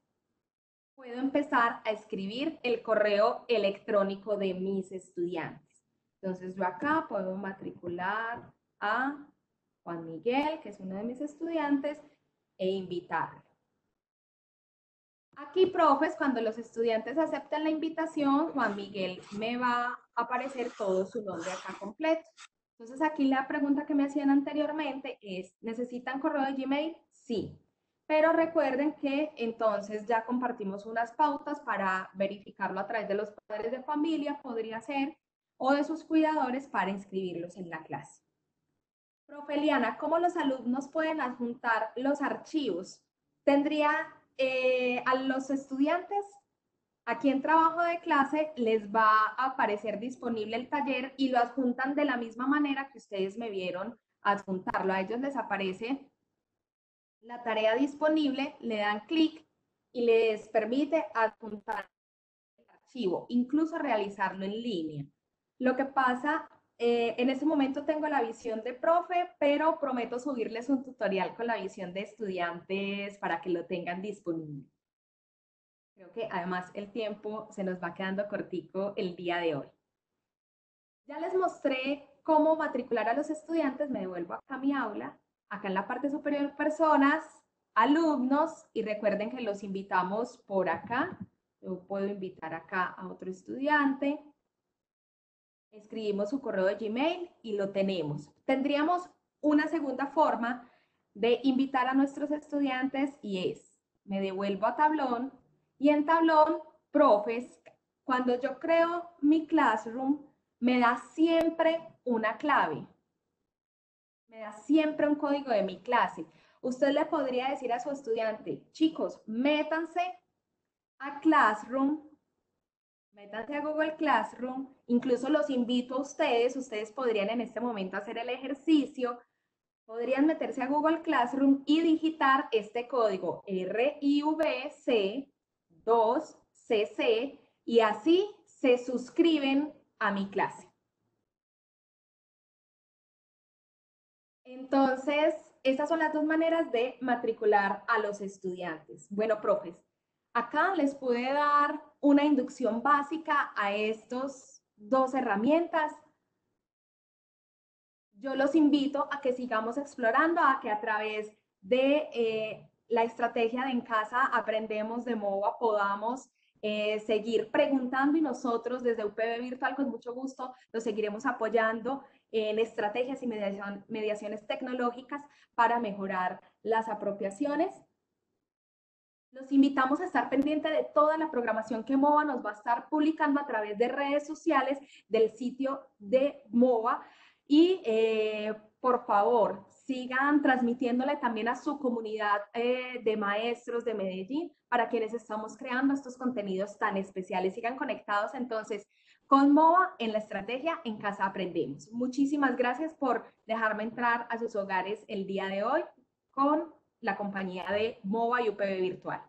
Puedo empezar a escribir el correo electrónico de mis estudiantes. Entonces yo acá puedo matricular a Juan Miguel, que es uno de mis estudiantes, e invitarlo. Aquí, profes, cuando los estudiantes aceptan la invitación, Juan Miguel me va a aparecer todo su nombre acá completo. Entonces aquí la pregunta que me hacían anteriormente es, ¿necesitan correo de Gmail? Sí. Pero recuerden que entonces ya compartimos unas pautas para verificarlo a través de los padres de familia, podría ser, o de sus cuidadores para inscribirlos en la clase. Profe Eliana, ¿cómo los alumnos pueden adjuntar los archivos? Tendría a los estudiantes, aquí en trabajo de clase, les va a aparecer disponible el taller y lo adjuntan de la misma manera que ustedes me vieron adjuntarlo. A ellos les aparece la tarea disponible, le dan clic y les permite adjuntar el archivo, incluso realizarlo en línea. Lo que pasa, en este momento tengo la visión de profe, pero prometo subirles un tutorial con la visión de estudiantes para que lo tengan disponible. Creo que además el tiempo se nos va quedando cortico el día de hoy. Ya les mostré cómo matricular a los estudiantes, me devuelvo acá a mi aula, acá en la parte superior personas, alumnos, y recuerden que los invitamos por acá. Yo puedo invitar acá a otro estudiante, escribimos su correo de Gmail y lo tenemos. Tendríamos una segunda forma de invitar a nuestros estudiantes y es, me devuelvo a Tablón y en Tablón, profes, cuando yo creo mi Classroom, me da siempre una clave, me da siempre un código de mi clase. Usted le podría decir a su estudiante, chicos, métanse a Classroom, métanse a Google Classroom, incluso los invito a ustedes, ustedes podrían en este momento hacer el ejercicio, podrían meterse a Google Classroom y digitar este código RIVC2CC y así se suscriben a mi clase. Entonces, estas son las dos maneras de matricular a los estudiantes. Bueno, profes, acá les pude dar una inducción básica a estas dos herramientas. Yo los invito a que sigamos explorando, a que a través de la estrategia de En Casa Aprendemos de MOVA podamos seguir preguntando y nosotros desde UPB Virtual con mucho gusto los seguiremos apoyando en estrategias y mediaciones tecnológicas para mejorar las apropiaciones. Los invitamos a estar pendiente de toda la programación que MOVA nos va a estar publicando a través de redes sociales del sitio de MOVA y por favor sigan transmitiéndole también a su comunidad de maestros de Medellín para quienes estamos creando estos contenidos tan especiales. Sigan conectados entonces con MOVA en la estrategia En Casa Aprendemos. Muchísimas gracias por dejarme entrar a sus hogares el día de hoy con la compañía de MOVA y UPB Virtual.